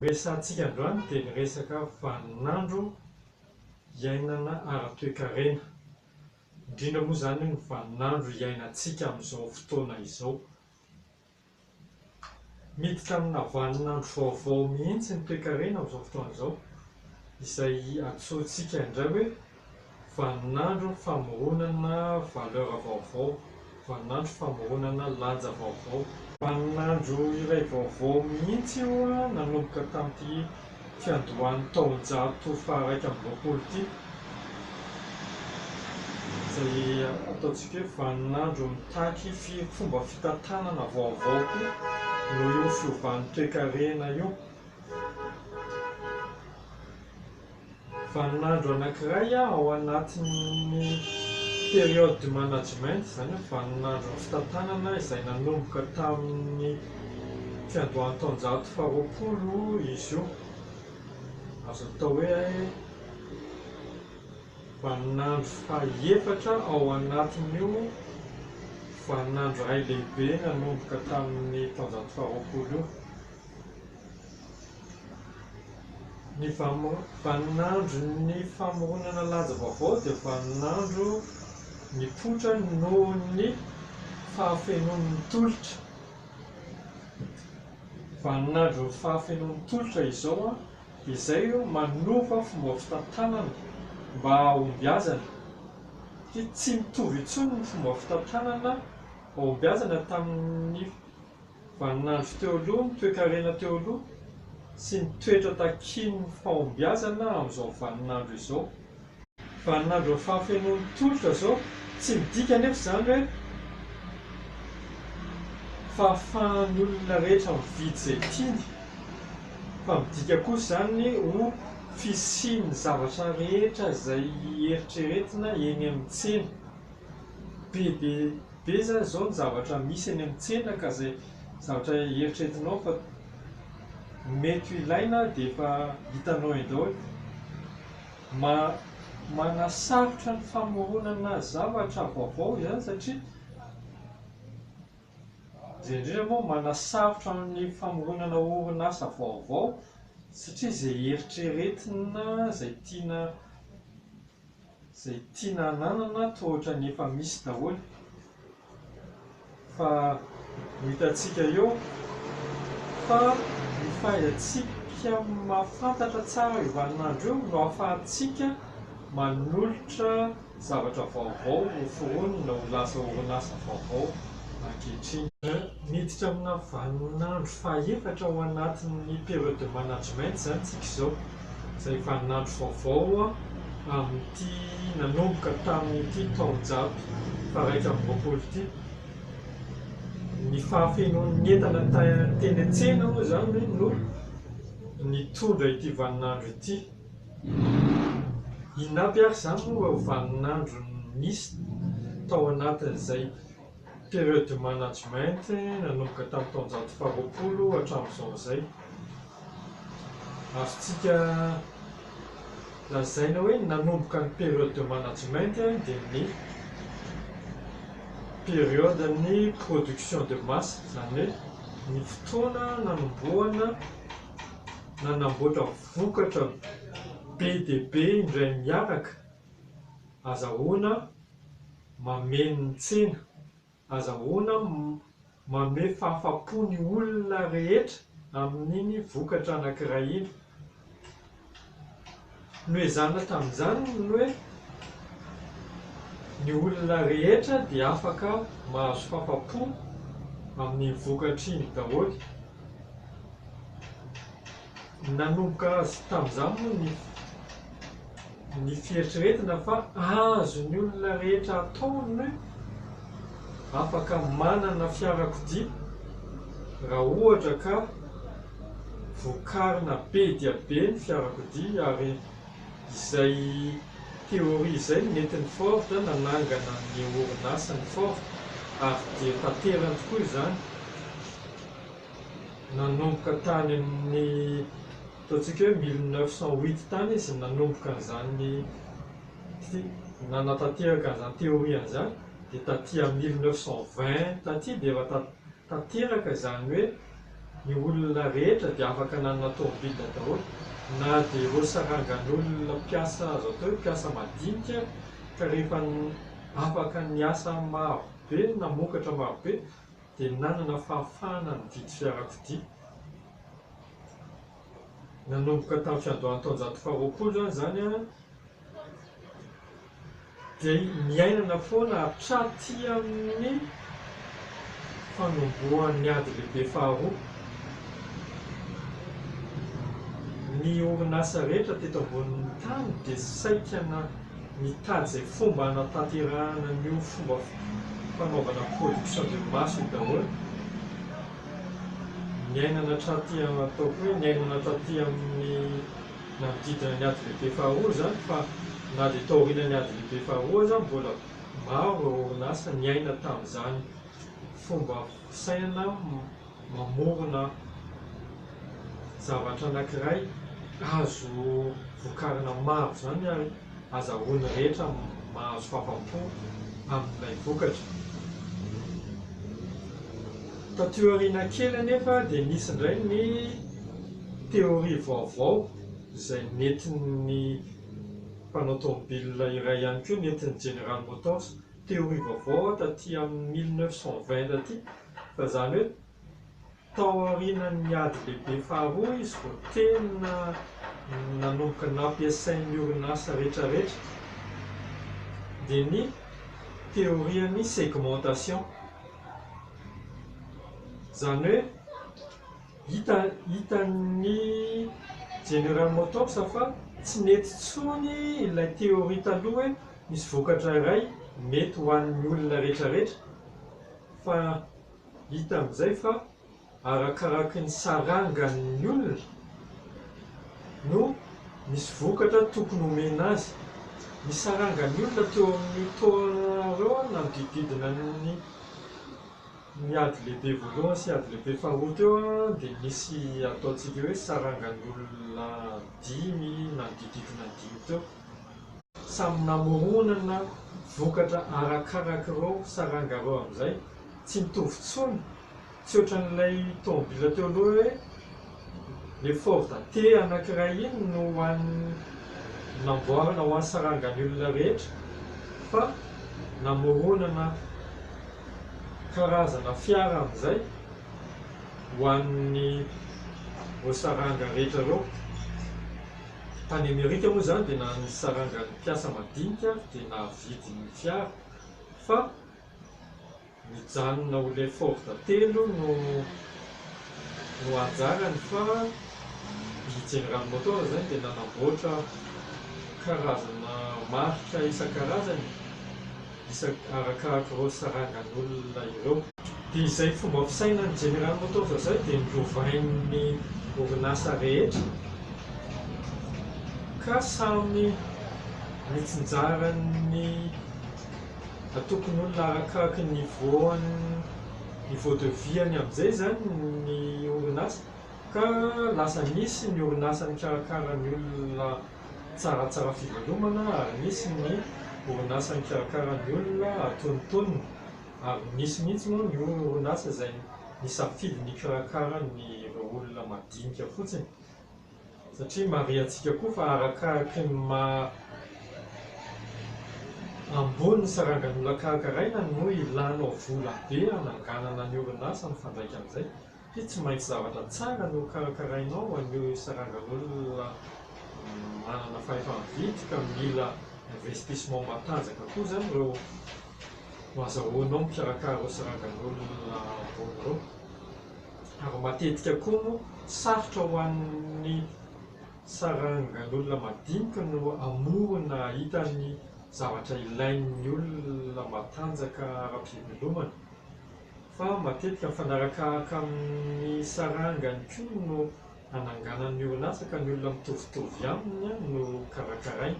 Resantsika androany dia ny resaka vaninandro iainana ara-toe-karena. Indrindra moa izany ny vaninandro iainantsika amin'izao fotoana izao. Miditra amina vaninandro vaovao mihitsy ny toe-karena amin'izao fotoana izao, izay antsointsika indray hoe vaninandro famoronana valeur vaovao, vaninandro famoronana lanja vaovao. Vaninandro iray vaovao mihitsy io nanomboka tamin'ity fiandohan'ny taonjato faha 120 ity, izay ataontsika hoe vaninandro mitaky fomba fitantanana vaovao koa noho io fiovan'ny toe-karena io. Vaninandro anankiray ao anatin'ny période de management, izany hoe vaninandro fitantanana izay nanomboka tamin'ny fiandohan'ny taonjato faha 20 izy io. Azo atao hoe vaninandro faha-efatra ao anatin'io vaninandro iray lehibe nanomboka tamin'ny taonjato faha 20 io. Ny vaninandro ny famoronana lanja vaovao dia vaninandro mipoitra noho ny fahafenoan'ny tolotra. Vaninandro fahafenoan'ny tolotra izao izay manova fomba fitantanana mba ahombiazana. Tsy mitovy intsony ny fomba fitantanana ahombiazana tamin'ny vaninandro teo aloha, ny toe-karena teo aloha, sy ny toetra takin'ny fahombiazana amin'izao vaninandro izao. Vaninandro fahafenoan'ny tolotra izao tsy midika anefa izany hoe fahafahan'ny olona rehetra mividy izay tiany, fa midika kosa izany ho fisian'ny zavatra rehetra izay eritreretina eny amin'ny tsena. Be dia be izao ny zavatra misy eny amin'ny tsena ka izay zavatra eritreretinao fa mety ho ilaina dia efa hitanao eny daholo. Manasarotra ny famoronana zavatra vaovao izany satria izay indrindra moa manasarotra ny famoronana orinasa vaovao satria izay eritreretina izay tiana hananana toa ohatran'ny efa misy daholo. Fa ho hitantsika eo fa ny fahaizantsika mahafantatra tsara io vaninandro io no ahafahantsika manolotra zavatra vaovao ho foronina ho lasa orinasa vaovao ankehitriny. Miditra amina vaninandro faha-efatra ao anatin'ny période de management izany tsika izao, izay vaninandro vaovao amin'ity nanomboka tamin'ity taonjato faha 120 ity. Ny fahafenoan'ny entana teny an-tsena moa izany no nitondra ity vaninandro ity. Inampy ary izany moa vaninandro nisy tao anatin'izay période de management nanomboka tamin'ny taonjato faha 20 hatramin'izao izay. Azontsika lazaina hoe nanomboka ny période de management dia ny période ny production de masse, izany hoe ny fotoana nanamboatra vokatra be dia be indray miaraka, azahoana mameno ny tsena, azahoana manome fahafa-po ny olona rehetra amin'iny vokatra anankiray iny. Noezana tamin'izany no hoe ny olona rehetra dia afaka mahazo fahafa-po amin'ny vokatra iny daholo. Nanomboka tamin'izany moa ny fieritreretina fa azon'ny olona rehetra ataony hoe afaka manana fiarakodia raha ohatra ka vokarina be dia be ny fiarakodia, ary izay teoria izay nentiny Ford nanangana ny orinasany Ford ary dia tanterany tokoa izany. Nanomboka tany amin'ny ataontsika hoe 1908 tany izy nanomboka an'izany nanatanteraka an'izany teoria an'izany, dia taty amin'ny 1920 taty dia efa tanteraka izany hoe ny olona rehetra dia afaka nanana tômôbilina daholo na dia ireo sarangan'olona mpiasa azo atao hoe mpiasa madinika ka rehefa afaka niasa maro be namokatra maro be dia nanana fahafahana mividy fiarakodia. Nanomboka tamin'ny fiandohan'ny taonjato faha roapolo zany dia niainana foana hatraty amin'ny fanombohan'ny ady lehibe faharoa. Ny orinasa rehetra teto ambonin'ny tany dia saikana mitady izay fomba hanatanterahana an'io fomba fanaovana production de masse daholo. Niainana hatraty ataoko hoe niainana hatraty amin'ny manodidina ny ady lehibe faharoa zany fa na dia taorian'ny ady lehibe faharoa aza mbola maro orinasa niaina tamin'izany fomba fisainana mamorona zavatra anankiray azo vokarina maro zany ary azahoany rehetra mahazo fahafaham-po amin'ilay vokatra. Taty aoriana kely anefa dia nisy indray ny teoria vaovao izay nentin'ny mpanao tômôbilina iray ihany koa, nentin'ny General Motors. Teoria vaovao taty amin'ny 1920 taty fa izany hoe tao aorianan'ny ady lehibe faharoa izy vao tena nanomboka nampiasain'ny orinasa rehetrarehetra dia ny teorian'ny segmentation. Izany hoe hitan'ny General Motors fa tsy nety tsony ilay teoria taloha hoe misy vokatra iray mety ho an'ny olona rehetrarehetra, fa hita amin'izay fa arakaraky ny sarangan'ny olona no misy vokatra tokony omena azy. Ny sarangan'ny olona teo amin'ny taona ireo manodididina ny ady lehibe voalohany sy ady lehibe faharoa teo dia misy ataontsika hoe sarangan'ny olona 5 manodididina 5 teo. Samy namoronana vokatra arakaraky ireo saranga ireo amin'izay, tsy mitovy tsony. Tsy ohatran'ilay tômôbila teo aloha hoe le Ford T anankiray iny no namboarina ho an'ny sarangan'ny olona rehetra, fa namoronana karazana fiara amin'izay ho an'ny saranga rehetra ireo. Tany Amerika moa zany dia na ny sarangan'ny mpiasa madinika dia nahavidy ny fiara, fa mijanona ho ilay Ford telo no anjarany, fa ny General Motors zany dia nanamboatra karazana marika isan-karazany arakaraky ireo sarangan'olona ireo. Dia izay fomba fisainan'ny General Motors izay dia nilovain'ny orinasa rehetra ka samy mitsinjarany tokony olona arakaraky niveau de vie-any amin'izay zany ny orinasa, ka lasa nisy ny orinasa mikarakara ny olona tsaratsara fivelomana ary nisy ny orinasa mikarakara ny olona atonontonony, ary nisy mihitsy moa ny orinasa izay nisafidy nikarakara ny olona madinika fotsiny, satria mariantsika koa fa arakaraky ny ambony ny sarangan'olona karakaraina no ilanao vola be hananganana ny orinasa mifandraika amin'izay. Tsy maintsy zavatra tsara no karakarainao ho an'io sarangan'olona manana fahefa-mividy ka mila investissement matanjaka koa zany ireo azahoanao mikarakara ireo sarangan'olona ambony ireo. Ary matetika koa moa sarotra ho an'ny sarangan'olona madinika no amorona hitany zavatra ilain'ny olona matanjaka ara-pivelomana, fa matetika mifanarakaraka amin'ny sarangany koa no hananganan'ny orinasa ka ny olona mitovitovy aminy no karakarainy,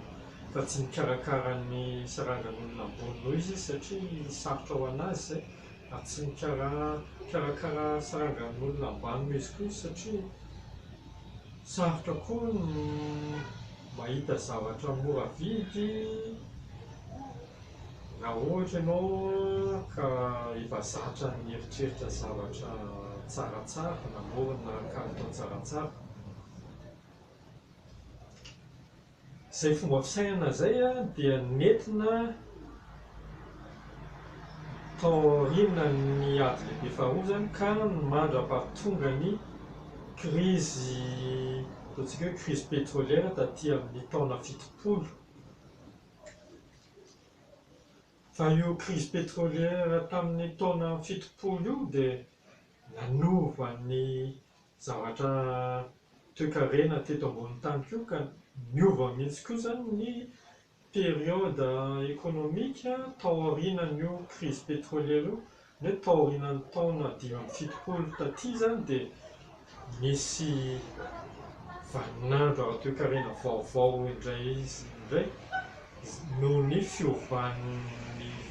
fa tsy mikarakara ny sarangan'olona ambony izy satria sarotra ho anazy izay, ary tsy mikarakara sarangan'olona ambany izy koa satria sarotra koa ny mahita zavatra mora vidy raha ohatra ianao ka efa zatra ny eritreritra zavatra tsaratsara, namorona kalitao tsaratsara. Izay fomba fisainana izay dia nentina taoriana ny ady lehibe faharoa ka mandra-pahatonga ny krizy, ataontsika hoe krizy pétrolière taty amin'ny taona fitopolo. Fa io krizy pétrolière tamin'ny taona fitopolo io dia nanova ny zavatra toe-karena teto ambony tany koa ka niova mihitsy koa zany ny période économique tao aorianan'io krizy pétrolière io. Ny hoe tao aorianan'ny taona 20fitopolo taty zany dia misy vaninandro ara-toe-karena vaovao indray noho ny fiovan'ny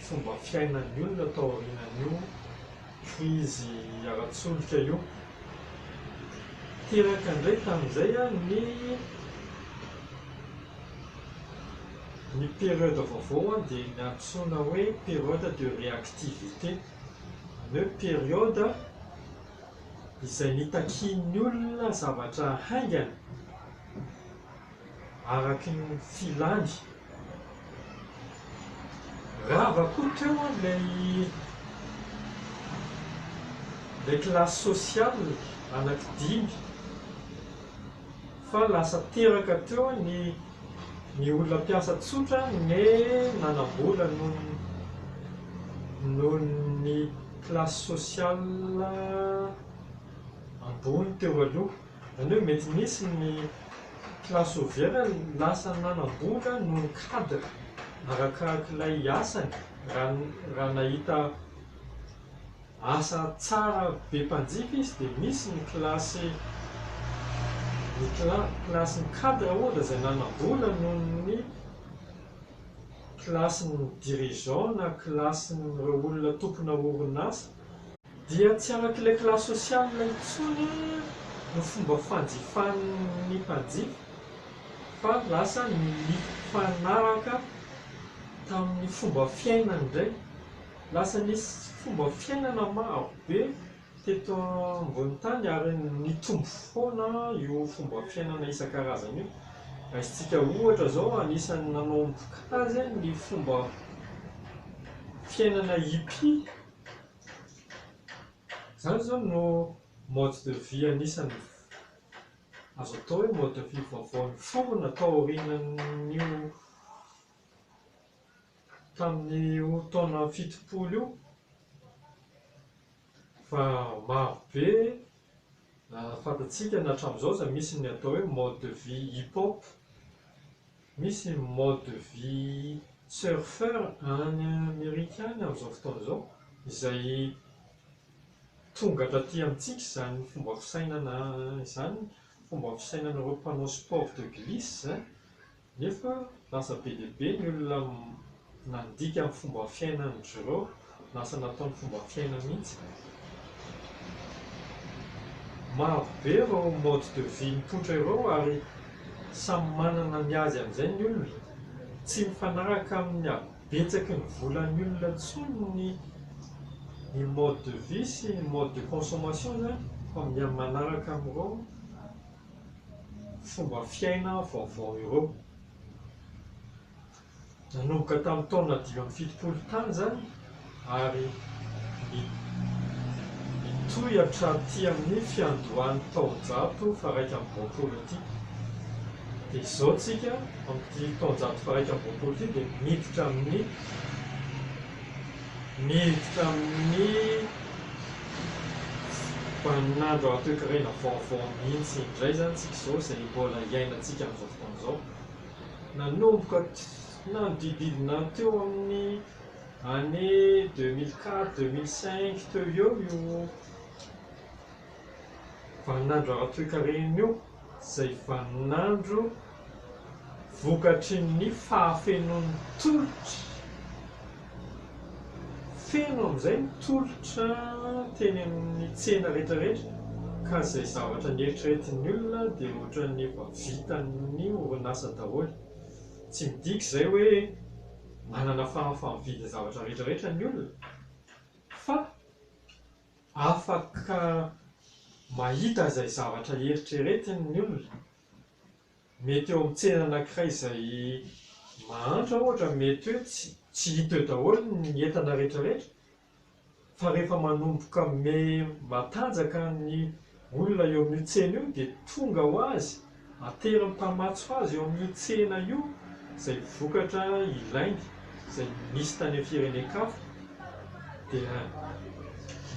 fomba fiainan'ny olona tao aorianan'io krizy ara-tsoloka io. Teraka indray tamin'izay ny période vaovao dia niantsoina hoe période de réactivité. Ny hoe période izay nitakian'ny olona zavatra haingana araky ny filany. Rava koa teo ilay classe sociale anankidimy fa lasa teraka teo ny olona mpiasa tsotra ny nanambola noho ny classe sociale ambony teo aloha. Izany hoe mety nisy ny classe ouvrière lasa nanambola noho ny cadre arakarak'ilay asany raha nahita asa tsara be mpanjifa izy dia misy ny klasy ny cadre ohatra izay nanambola noho ny klasy ny dirigeant na klasy nyreo olona tompona orinasa. Dia tsy arak'ilay classe sociale intsony no fomba fanjifan'ny mpanjifa fa lasa mifanaraka tamin'ny fomba fiainana indray. Lasa nisy fomba fiainana maro be teto ambony tany ary nitombo foana io fomba fiainana isan-karazany io. Raisitsika ohatra zao anisan'ny nanomboka azy ny fomba fiainana hippie. Izany zao no mode de vie anisan'ny azo atao hoe mode de vie vaovao niforona tao aorianan'io tamin'io taona fitopolo io. Fa maro be fantatsika na hatramin'izao izay misy ny atao hoe mode de vie hip-hop, misy ny mode de vie surfeur any Amerika any amin'izao fotoana izao, izay tonga taty amintsika izany fomba fisainana izany, fomba fisainan'ireo mpanao sport de glisse. Nefa lasa be dia be ny olona nandika amin'ny fomba fiainan'izy ireo, lasa nataon'ny fomba fiaina mihitsy. Maro be ireo mode de vie mipoitra ireo ary samy manana ny azy amin'izay ny olona. Tsy mifanaraka amin'ny habetsaky ny volan'ny olona intsony ny mode de vie sy ny mode de consommation zany, fa miha manaraka amin'ireo fomba fiaina vaovao ireo. Nanomboka tamin'ny taona 20fitopolo tany zany ary nitohy hatraty amin'ny fiandohan'ny taonjato faha 120 ity. Dia izao tsika amin'ity taonjato faha 120 ity dia miditra amin'ny vaninandro ara-toe-karena vaovao mihitsy indray zany tsika izao izay mbola iainantsika amin'izao fotoana izao. Nanomboka nanodididina teo amin'ny année 2004-2005 teo io vaninandro ara-toe-karena io, izay vaninandro vokatry ny fahafenon'ny tolotra. Feno amin'izay ny tolotra teny amin'ny tsena rehetrarehetra ka izay zavatra nieritreretin'ny olona dia ohatran'ny efa vitan'ny orinasa daholo. Tsy midika izay hoe manana fahafa mividy zavatra rehetrarehetra ny olona, fa afaka mahita izay zavatra eritreretiny ny olona. Mety eo amin'ny tsena anankiray izay mahantra ohatra mety hoe tsy hita eo daholo ny entana rehetrarehetra, fa rehefa manomboka matanjaka ny olona eo amin'io tsena io dia tonga ho azy atery mpamatso azy eo amin'io tsena io izay vokatra ilainy izay misy tany amin'ny firenen-kafa, dia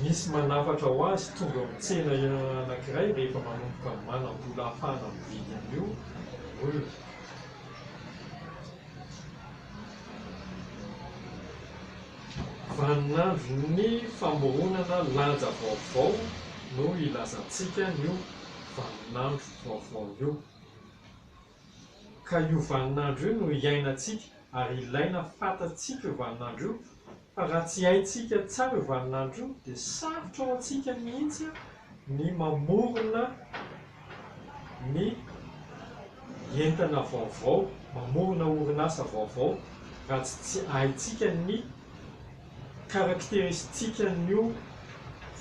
misy manafatra ho azy tonga amin'ny tsena anankiray rehefa manomboka manam-bola ahafahana mividy an'io olona. Vaninandro ny famoronana lanja vaovao no ilazantsika n'io vaninandro vaovao io. Ka io vaninandro io no iainantsika ary ilaina fantatsika io vaninandro io, fa raha tsy haintsika tsara io vaninandro io dia sarotra ho antsika mihitsy ny mamorona ny entana vaovao, mamorona orinasa vaovao raha tsy haintsika ny karakteristika n'io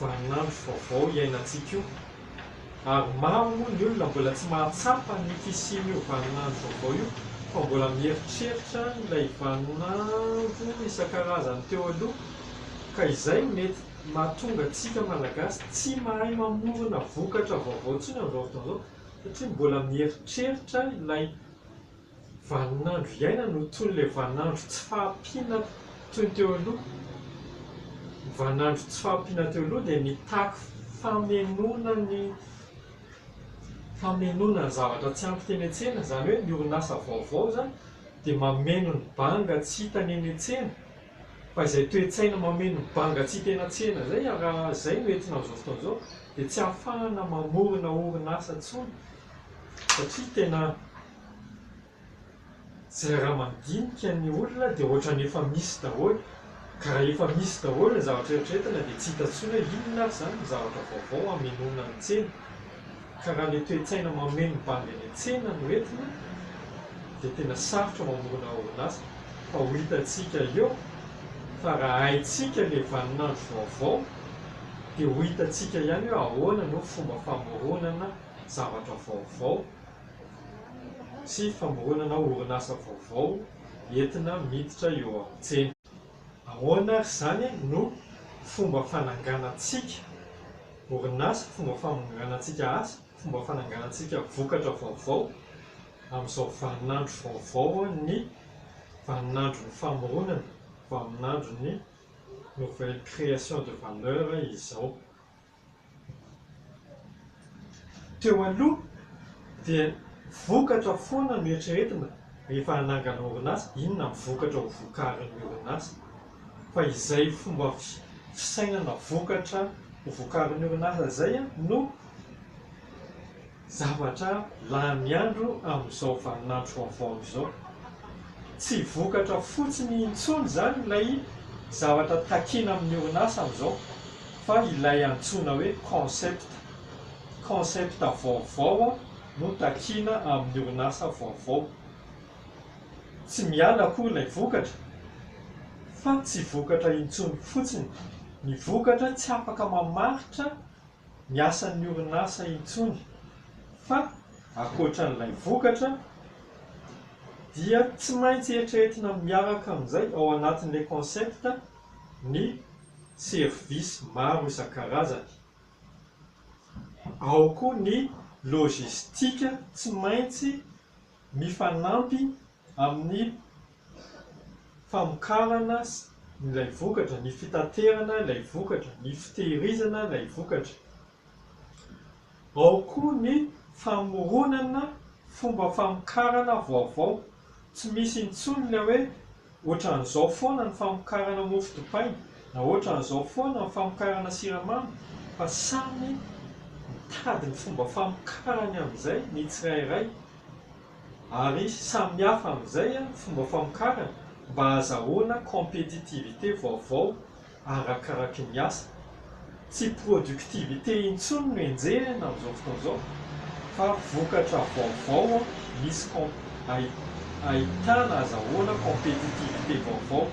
vaninandro vaovao iainantsika io. Ary maro moa ny olona mbola tsy mahatsapa ny fisian'io vaninandro vaovao io, fa mbola mieritreritra ilay vaninandro isan-karazany teo aloha, ka izay mety mahatonga antsika malagasy tsy mahay mamorona vokatra vaovao intsony amin'izao fotoana izao, satria mbola mieritreritra ilay vaninandro iaina no toy ilay vaninandro tsy fahampiana toy teo aloha. Ny vaninandro tsy fahampiana teo aloha dia mitaky famenoana ny zavatra tsy ampy teny an-tsena, izany hoe ny orinasa vaovao zany dia mameno ny banga tsy hitany eny an-tsena, fa izay toe-tsaina mameno ny banga tsy hita eny an-tsena zay raha izay no entina amin'izao fotoana izao dia tsy ahafahana mamorona orinasa intsony, satria tena izay raha mandinika ny olona dia ohatrany efa misy daholo, ka raha efa misy daholo ny zavatra eritreretana dia tsy hita intsony hoe inona ary izany ny zavatra vaovao hamenona ny tsena. Ka raha ilay toe-tsaina mameno ny banga eny an-tsena no entina dia tena sarotra mamorona orinasa, fa ho hitantsika eo fa raha haintsika ilay vaninandro vaovao dia ho hitantsika ihany hoe ahoana no fomba famoronana zavatra vaovao sy famoronana orinasa vaovao entina miditra eo amin'ny tsena. Ahoana ary izany no fomba fananganantsika orinasa, fomba fananganantsika asa, fomba fananganantsika vokatra vaovao amin'izao vaninandro vaovao, ny vaninandro ny famoronana, vaninandro ny nouvelle création de valeur izao. Teo aloha dia vokatra foana no eritreretina rehefa hanangana orinasa, inona ny vokatra ho vokarin'ny orinasa, fa izay fomba fisainana vokatra ho vokarin'ny orinasa izay no zavatra lany andro amin'izao vaninandro vaovao izao. Tsy vokatra fotsiny intsony izany ilay zavatra takiana amin'ny orinasa amin'izao, fa ilay antsoina hoe concepta vaovao no takiana amin'ny orinasa vaovao. Tsy miala akory ilay vokatra, fa tsy vokatra intsony fotsiny. Ny vokatra tsy afaka mamaritra ny asan'ny orinasa intsony, fa ankoatran'ilay vokatra dia tsy maintsy eritreretina miaraka amin'izay ao anatin'ilay concepta ny servisy maro isan-karazany. Ao koa ny logistika tsy maintsy mifanampy amin'ny famokarana ilay vokatra, ny fitaterana ilay vokatra, ny fitehirizana ilay vokatra. Ao koa ny famoronana fomba famokarana vaovao. Tsy misy intsony ilay hoe ohatran'izao foana ny famokarana mofo dipaina, na ohatran'izao foana ny famokarana siramamy, fa samy mitady ny fomba famokarany amin'izay ny tsirairay, ary samy hafa amin'izay ny fomba famokarana mba hahazahoana compétitivité vaovao arakaraky ny asa. Tsy productivité intsony no enjehina amin'izao fotoana izao, fa vokatra vaovao misy ahitana ahazahoana compétitivité vaovao.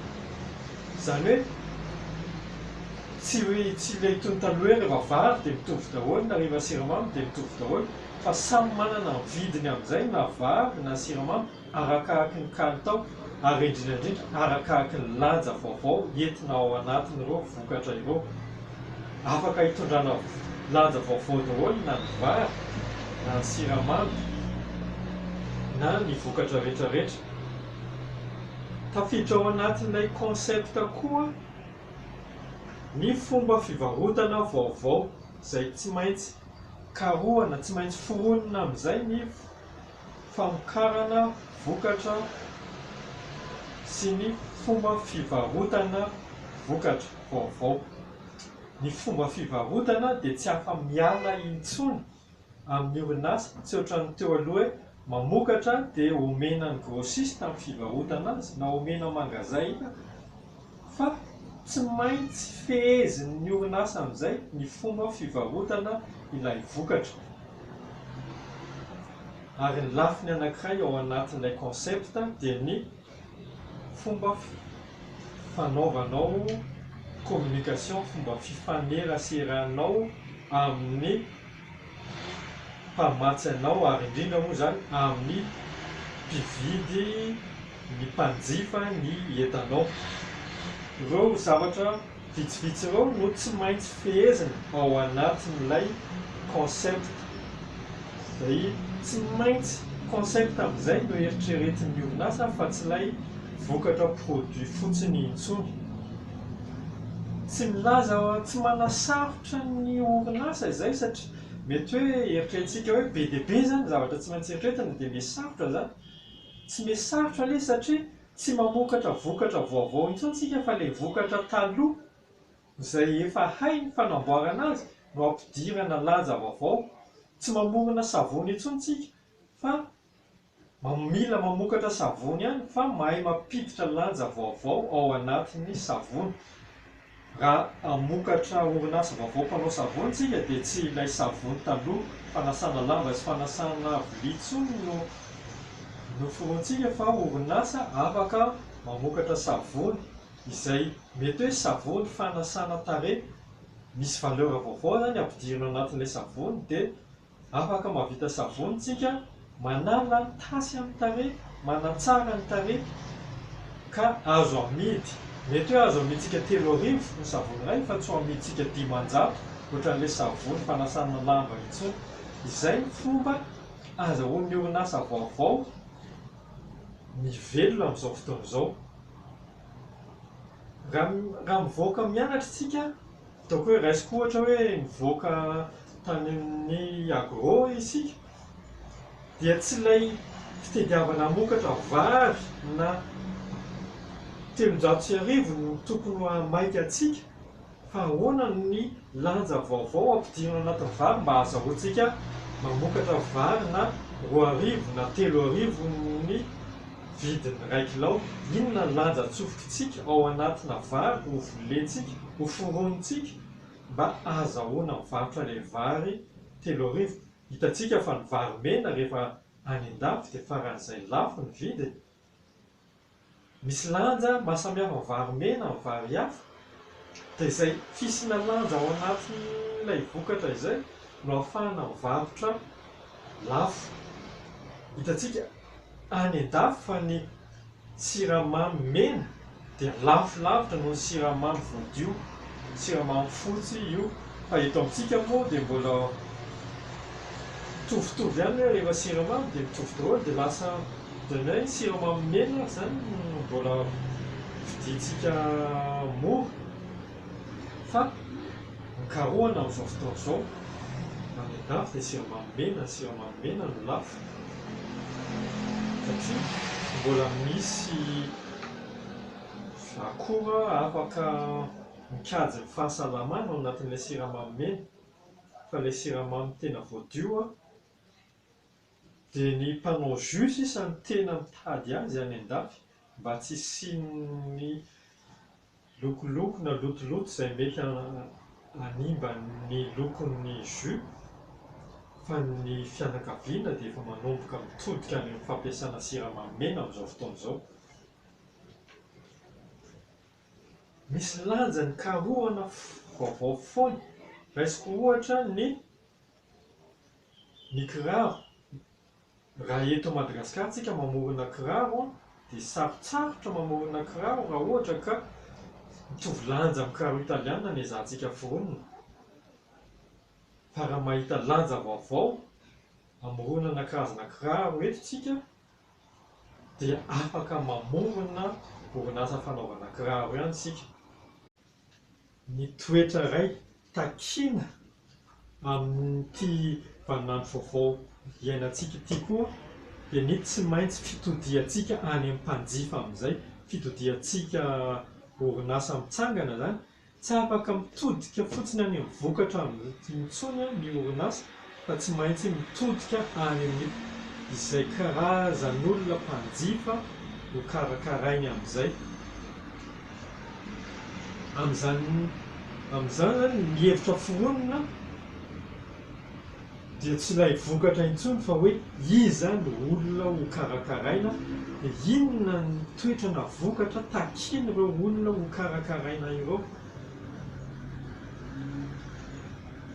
Izany hoe tsy ilay tony taloha rehefa vary dia mitovy daholo na rehefa siramamy dia mitovy daholo fa samy manana ny vidiny amin'izay na vary na siramamy arakaraky ny kalitao ary indrindrandrindra arakaraky ny lanja vaovao entina ao anatiny ireo vokatra ireo. Afaka hitondrana lanja vaovao daholo na ny vary na ny siramamy na ny vokatra rehetrarehetra. Tafiditra ao anatin'ilay concept koa ny fomba fivarotana vaovao izay tsy maintsy karohana, tsy maintsy foronina amin'izay ny famokarana vokatra sy ny fomba fivarotana vokatra vaovao. Ny fomba fivarotana dia tsy afa miala intsony amin'ny orinasa, tsy ohatran'ny teo aloha hoe mamokatra dia omena ny grossiste amin'ny fivarotana azy na omena mangazay fa tsy maintsy fehezin'ny orinasa amin'izay ny fomba fivarotana ilay vokatra. Ary ny lafiny anankiray ao anatin'ilay concept dia ny fomba fanaovanao communication, fomba fifaneraseranao amin'ny mpamatsy anao ary indrindra moa izany amin'ny mpividy, ny mpanjifa ny entanao. Ireo zavatra vitsivitsy ireo no tsy maintsy fehezina ao anatin'ilay concept. Izay tsy maintsy concept amin'izay no eritreretin'ny orinasa fa tsy ilay vokatra produit fotsiny intsony. Tsy milaza, tsy manasarotra ny orinasa izay satria mety hoe eritreretintsika hoe be dia be zany zavatra tsy maintsy eritreretina dia mihasarotra zany. Tsy mihasarotra ilay satria tsy mamokatra vokatra vaovao intsony tsika fa ilay vokatra taloha izay efa hay ny fanamboarana azy no ampidirana lanja vaovao. Tsy mamorona savony intsony tsika fa mila mamokatra savony ihany fa mahay mampiditra lanja vaovao ao anatin'ny savony. Raha hamokatra orinasa vaovao mpanao savony tsika dia tsy ilay savony taloha fanasana lamba sy fanasana vilia intsony no forontsika fa orinasa afaka mamokatra savony izay mety hoe savony fanasana tarehy, misy valeur vaovao zany ampidirina anatin'ilay savony dia afaka mahavita savony tsika manala tasy amin'ny tarehy, manatsara ny tarehy ka azo amidy. Mety hoe azo amiditsika 3,000 ny savony iray fa tsy ho amiditsika 500 ohatran'ilay savony fanasana lamba intsony. Izay ny fomba azahoan'ny orinasa vaovao mivelona amin'izao fotoana izao. Raha mivoaka mianatra isika, ataoko hoe raisiko ohatra hoe mivoaka tany amin'ny agro isika, dia tsy ilay fitediavana hamokatra vary na 350 no tokony hamaika antsika fa ahoana ny lanja vaovao ampidirina anatin'ny vary mba azahoantsika mamokatra vary na 2,000 na 3,000 ny vidiny 1 kilao. Inona ny lanja atsofokintsika ao anatina vary ho volentsika, ho foronitsika mba azahoana mivarotra ilay vary 3,000. Hitantsika fa ny vary mena rehefa any an-dafy dia faran'izay lafo ny vidiny. Misy lanja mahasamihafa ny vary mena amin'ny vary hafa dia izay fisina lanja ao anatin'ilay vokatra izay no ahafahana mivarotra lafo. Hitantsika any an-dafy fa ny siramamy mena dia lafolavitra noho ny siramamy voadio, siramamy fotsy io. Fa eto amintsika moa dia mbola mitovitovy ihany rehefa siramamy dia mitovy daholo dia lasa ohatran'ny siramamy mena zany mbola vidintsika mora fa mikarohana amin'izao fotoana izao. Any an-dafy dia siramamy mena no lafo satria mbola misy akora afaka mikajy ny fahasalamana ao anatin'ilay siramamy mena. Fa ilay siramamy tena voadio dia ny mpanao jus sisa ny tena mitady azy any an-dafy mba tsy hisian'ny lokoloko na lotoloto izay mety hanimba ny lokon'ny jus. Fa ny fianakaviana dia efa manomboka mitodika ny fampiasana siramamy mena amin'izao fotoana izao. Misy lanja ny karohana vaovao foana. Raisiko ohatra ny kiraro. Raha eto Madagasikara tsika mamorona kiraro dia sarotsarotra mamorona kiraro raha ohatra ka mitovy lanja amin'ny kiraro italiana ny azahantsika foronina. Fa raha mahita lanja vaovao amoronana karazana kiraro eto tsika dia afaka mamorona orinasa fanaovana kiraro ihany isika. Ny toetra iray takiana amin'ity vaninandro vaovao iainantsika ity koa dia ny tsy maintsy fitodiantsika any amin'ny mpanjifa amin'izay, fitodiantsika orinasa mitsangana zany, tsy afaka mitodika fotsiny any amin'ny vokatra intsony ny orinasa fa tsy maintsy mitodika any amin'ny izay karazan'olona mpanjifa ho karakarainy amin'izay. Amin'izany zany ny hevitra foronina dia tsy ilay vokatra intsony fa hoe iza no olona ho karakaraina, dia inona ny toetra na vokatra takiana ireo olona ho karakaraina ireo.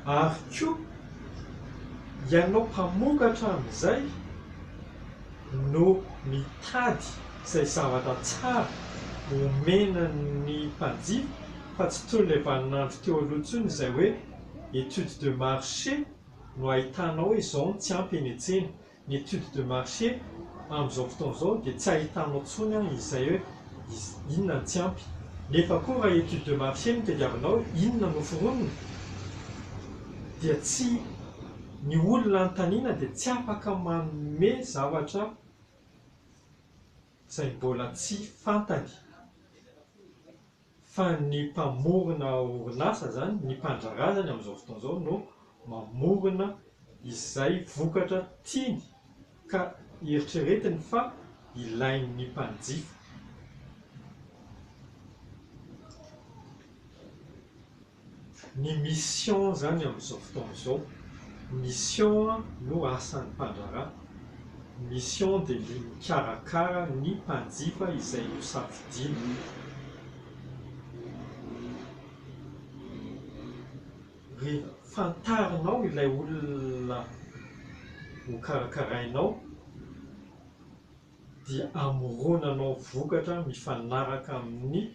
Ary koa ianao mpamokatra amin'izay no mitady izay zavatra tsara omena ny mpanjifa, fa tsy toy ilay vaninandro teo aloha intsony izay hoe étude de marché no ahitanao hoe izao no tsy ampy eny an-tsena. Ny étude de marché amin'izao fotoana izao dia tsy ahitanao intsony izay hoe inona no tsy ampy. Nefa koa raha étude de marché no tadiavinao inona no foronina dia tsy ny olona anontaniana dia tsy afaka manome zavatra izay mbola tsy fantany. Fa ny mpamorona orinasa zany, ny mpandraharaha zany amin'izao fotoana izao no mamorona izay vokatra tiany ka eritreretiny fa ilain'ny mpanjifa. Ny mission zany amin'izao fotoana izao, mission no asan'ny mpandraharaha. Mission dia ny mikarakara ny mpanjifa izay ho safidiany. Rehefa fantarinao ilay olona ho karakarainao dia amoronanao vokatra mifanaraka amin'ny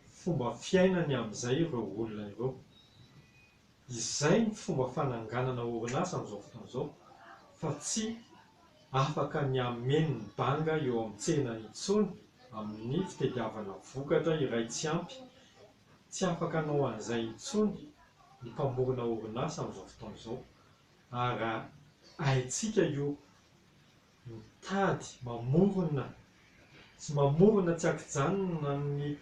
fomba fiainany amin'izay ireo olona ireo. Izay ny fomba fananganana orinasa amin'izao fotoana izao, fa tsy afaka ny ameny ny banga eo amin'ny tsena intsony amin'ny fitadiavana vokatra iray tsy ampy. Tsy afaka hanao an'izay intsony ny mpamorona orinasa amin'izao fotoana izao. Ary haintsika io mitady mamorona sy mamorona tsy ankijanona ny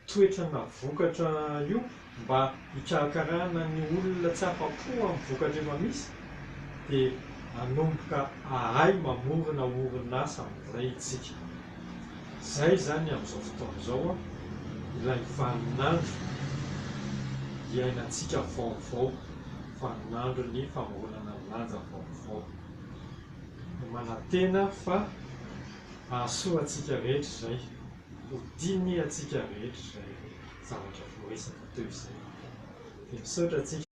toetra na vokatra io mba hikarakarana ny olona tsy afa-po amin'ny vokatra efa misy, dia hanomboka ahay mamorona orinasa amin'izay isika. Izay zany amin'izao fotoana izao ilay vaninandro iainantsika vaovao, vaninandro ny famoronana lanja vaovao. Manantena fa hahasoa antsika rehetra izay, ho diny antsika rehetra izay zavatra voaresaka teo izay. Dia misaotra antsika.